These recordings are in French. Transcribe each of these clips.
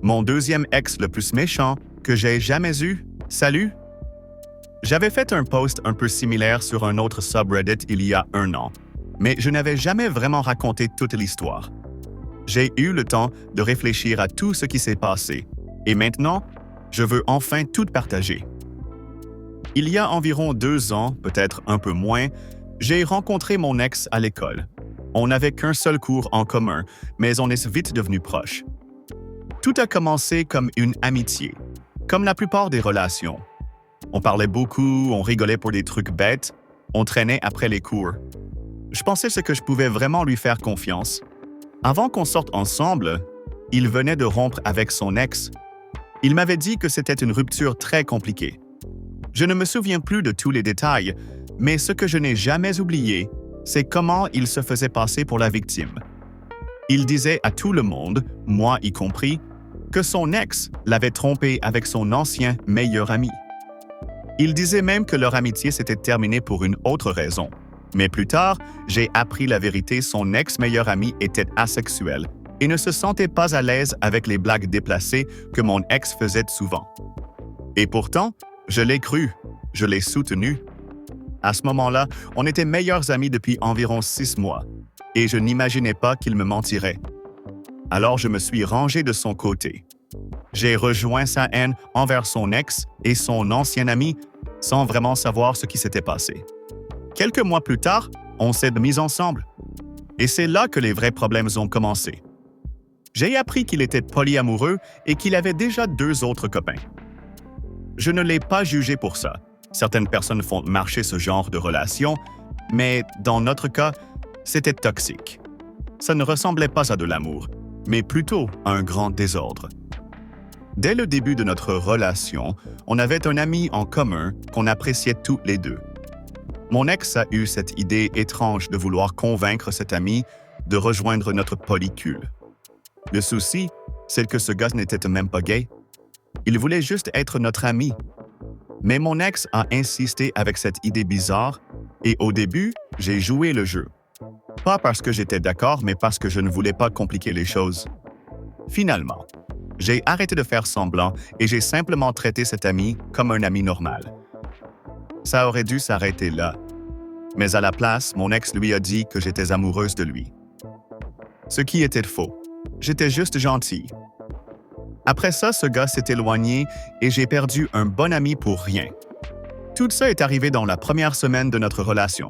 Mon deuxième ex le plus méchant que j'ai jamais eu. Salut! J'avais fait un post un peu similaire sur un autre subreddit il y a 1 an, mais je n'avais jamais vraiment raconté toute l'histoire. J'ai eu le temps de réfléchir à tout ce qui s'est passé, et maintenant, je veux enfin tout partager. Il y a environ 2 ans, peut-être un peu moins, j'ai rencontré mon ex à l'école. On n'avait qu'un seul cours en commun, mais on est vite devenus proches. Tout a commencé comme une amitié, comme la plupart des relations. On parlait beaucoup, on rigolait pour des trucs bêtes, on traînait après les cours. Je pensais que je pouvais vraiment lui faire confiance. Avant qu'on sorte ensemble, il venait de rompre avec son ex. Il m'avait dit que c'était une rupture très compliquée. Je ne me souviens plus de tous les détails, mais ce que je n'ai jamais oublié, c'est comment il se faisait passer pour la victime. Il disait à tout le monde, moi y compris, que son ex l'avait trompé avec son ancien meilleur ami. Il disait même que leur amitié s'était terminée pour une autre raison. Mais plus tard, j'ai appris la vérité, son ex-meilleur ami était asexuel et ne se sentait pas à l'aise avec les blagues déplacées que mon ex faisait souvent. Et pourtant, je l'ai cru, je l'ai soutenu. À ce moment-là, on était meilleurs amis depuis environ 6 mois, et je n'imaginais pas qu'il me mentirait. Alors je me suis rangé de son côté. J'ai rejoint sa haine envers son ex et son ancien ami sans vraiment savoir ce qui s'était passé. Quelques mois plus tard, on s'est mis ensemble. Et c'est là que les vrais problèmes ont commencé. J'ai appris qu'il était polyamoureux et qu'il avait déjà 2 autres copains. Je ne l'ai pas jugé pour ça. Certaines personnes font marcher ce genre de relation, mais dans notre cas, c'était toxique. Ça ne ressemblait pas à de l'amour, mais plutôt à un grand désordre. Dès le début de notre relation, on avait un ami en commun qu'on appréciait tous les deux. Mon ex a eu cette idée étrange de vouloir convaincre cet ami de rejoindre notre polycule. Le souci, c'est que ce gars n'était même pas gay. Il voulait juste être notre ami. Mais mon ex a insisté avec cette idée bizarre et au début, j'ai joué le jeu. Pas parce que j'étais d'accord, mais parce que je ne voulais pas compliquer les choses. Finalement, j'ai arrêté de faire semblant et j'ai simplement traité cet ami comme un ami normal. Ça aurait dû s'arrêter là. Mais à la place, mon ex lui a dit que j'étais amoureuse de lui. Ce qui était faux. J'étais juste gentille. Après ça, ce gars s'est éloigné et j'ai perdu un bon ami pour rien. Tout ça est arrivé dans la première semaine de notre relation.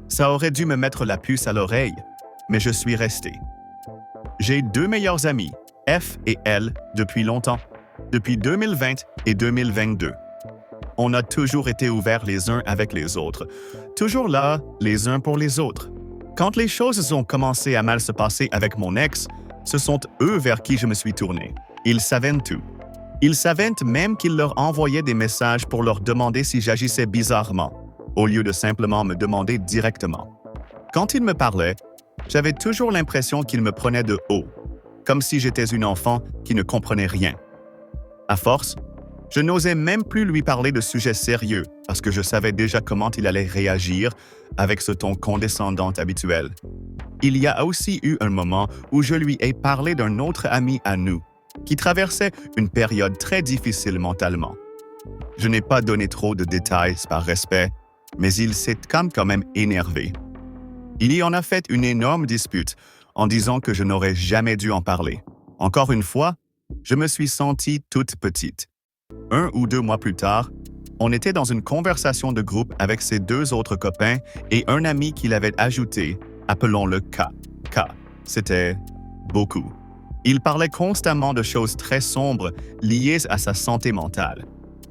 Ça aurait dû me mettre la puce à l'oreille, mais je suis resté. J'ai 2 meilleurs amis, F et L, depuis longtemps, depuis 2020 et 2022. On a toujours été ouverts les uns avec les autres, toujours là, les uns pour les autres. Quand les choses ont commencé à mal se passer avec mon ex, ce sont eux vers qui je me suis tourné. Ils savaient tout. Ils savaient même qu'ils leur envoyaient des messages pour leur demander si j'agissais bizarrement, au lieu de simplement me demander directement. Quand ils me parlaient, j'avais toujours l'impression qu'ils me prenaient de haut, comme si j'étais une enfant qui ne comprenait rien. À force, je n'osais même plus lui parler de sujets sérieux parce que je savais déjà comment il allait réagir avec ce ton condescendant habituel. Il y a aussi eu un moment où je lui ai parlé d'un autre ami à nous qui traversait une période très difficile mentalement. Je n'ai pas donné trop de détails par respect, mais il s'est quand même énervé. Il y en a fait une énorme dispute en disant que je n'aurais jamais dû en parler. Encore une fois, je me suis sentie toute petite. 1 ou 2 mois plus tard, on était dans une conversation de groupe avec ses 2 autres copains et un ami qu'il avait ajouté, appelons-le K. K, c'était beaucoup. Il parlait constamment de choses très sombres liées à sa santé mentale,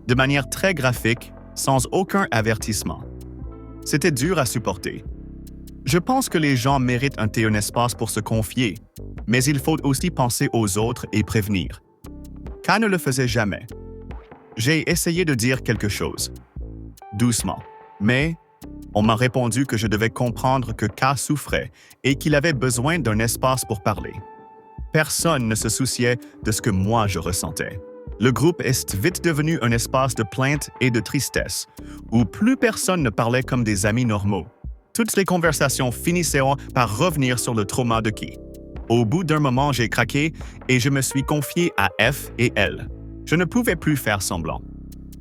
de manière très graphique, sans aucun avertissement. C'était dur à supporter. Je pense que les gens méritent un espace pour se confier, mais il faut aussi penser aux autres et prévenir. K ne le faisait jamais. J'ai essayé de dire quelque chose, doucement, mais on m'a répondu que je devais comprendre que K souffrait et qu'il avait besoin d'un espace pour parler. Personne ne se souciait de ce que moi je ressentais. Le groupe est vite devenu un espace de plainte et de tristesse, où plus personne ne parlait comme des amis normaux. Toutes les conversations finissaient par revenir sur le trauma de K. Au bout d'un moment, j'ai craqué et je me suis confié à F et elle. Je ne pouvais plus faire semblant.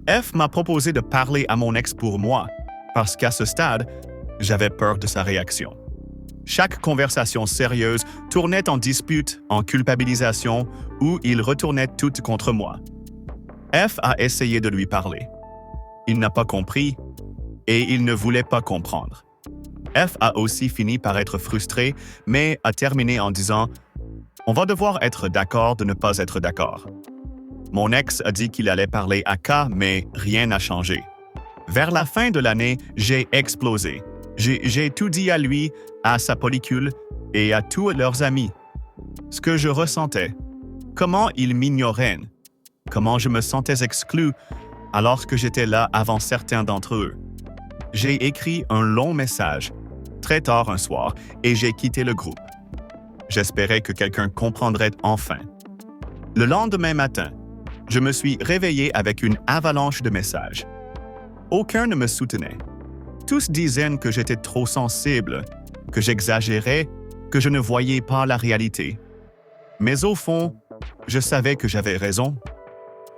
F m'a proposé de parler à mon ex pour moi, parce qu'à ce stade, j'avais peur de sa réaction. Chaque conversation sérieuse tournait en dispute, en culpabilisation, ou il retournait tout contre moi. F a essayé de lui parler. Il n'a pas compris et il ne voulait pas comprendre. F a aussi fini par être frustré, mais a terminé en disant « On va devoir être d'accord de ne pas être d'accord ». Mon ex a dit qu'il allait parler à K, mais rien n'a changé. Vers la fin de l'année, j'ai explosé. J'ai tout dit à lui, à sa pellicule et à tous leurs amis. Ce que je ressentais, comment ils m'ignoraient, comment je me sentais exclu alors que j'étais là avant certains d'entre eux. J'ai écrit un long message, très tard un soir, et j'ai quitté le groupe. J'espérais que quelqu'un comprendrait enfin. Le lendemain matin, je me suis réveillé avec une avalanche de messages. Aucun ne me soutenait. Tous disaient que j'étais trop sensible, que j'exagérais, que je ne voyais pas la réalité. Mais au fond, je savais que j'avais raison.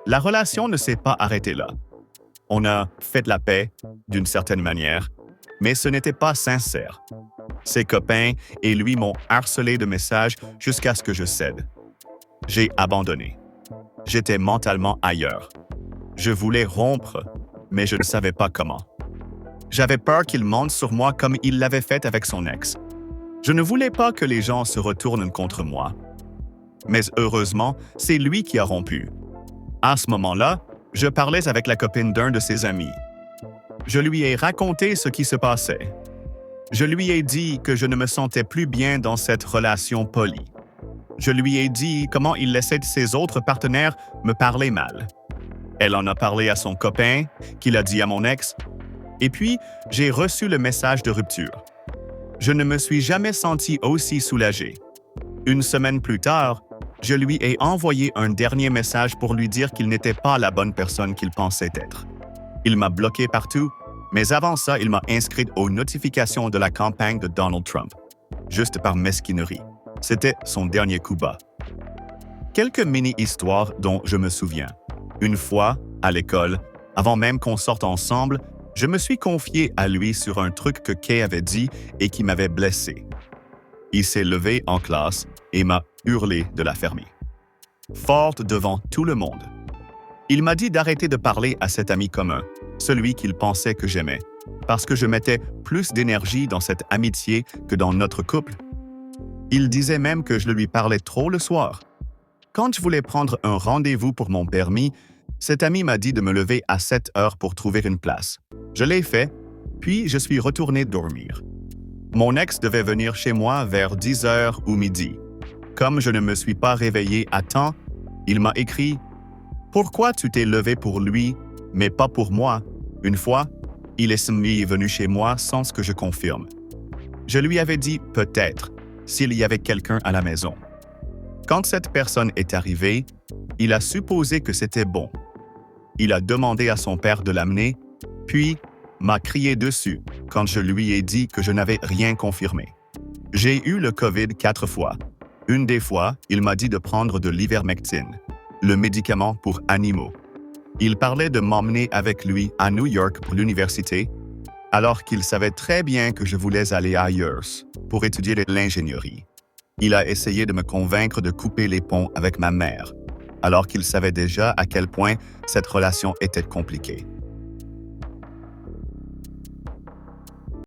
La relation ne s'est pas arrêtée là. On a fait la paix, d'une certaine manière, mais ce n'était pas sincère. Ses copains et lui m'ont harcelé de messages jusqu'à ce que je cède. J'ai abandonné. J'étais mentalement ailleurs. Je voulais rompre, mais je ne savais pas comment. J'avais peur qu'il monte sur moi comme il l'avait fait avec son ex. Je ne voulais pas que les gens se retournent contre moi. Mais heureusement, c'est lui qui a rompu. À ce moment-là, je parlais avec la copine d'un de ses amis. Je lui ai raconté ce qui se passait. Je lui ai dit que je ne me sentais plus bien dans cette relation polie. Je lui ai dit comment il laissait ses autres partenaires me parler mal. Elle en a parlé à son copain, qui l'a dit à mon ex, et puis j'ai reçu le message de rupture. Je ne me suis jamais senti aussi soulagé. Une semaine plus tard, je lui ai envoyé un dernier message pour lui dire qu'il n'était pas la bonne personne qu'il pensait être. Il m'a bloqué partout, mais avant ça, il m'a inscrite aux notifications de la campagne de Donald Trump, juste par mesquinerie. C'était son dernier coup bas. Quelques mini-histoires dont je me souviens. Une fois, à l'école, avant même qu'on sorte ensemble, je me suis confié à lui sur un truc que Kay avait dit et qui m'avait blessé. Il s'est levé en classe et m'a hurlé de la fermer. Forte devant tout le monde. Il m'a dit d'arrêter de parler à cet ami commun, celui qu'il pensait que j'aimais, parce que je mettais plus d'énergie dans cette amitié que dans notre couple. Il disait même que je lui parlais trop le soir. Quand je voulais prendre un rendez-vous pour mon permis, cet ami m'a dit de me lever à 7 heures pour trouver une place. Je l'ai fait, puis je suis retourné dormir. Mon ex devait venir chez moi vers 10 heures ou midi. Comme je ne me suis pas réveillé à temps, il m'a écrit « Pourquoi tu t'es levé pour lui, mais pas pour moi ?» Une fois, il est venu chez moi sans que je confirme. Je lui avais dit « peut-être » s'il y avait quelqu'un à la maison. Quand cette personne est arrivée, il a supposé que c'était bon. Il a demandé à son père de l'amener, puis m'a crié dessus quand je lui ai dit que je n'avais rien confirmé. J'ai eu le COVID 4 fois. Une des fois, il m'a dit de prendre de l'ivermectine, le médicament pour animaux. Il parlait de m'emmener avec lui à New York pour l'université, alors qu'il savait très bien que je voulais aller ailleurs pour étudier l'ingénierie. Il a essayé de me convaincre de couper les ponts avec ma mère, alors qu'il savait déjà à quel point cette relation était compliquée.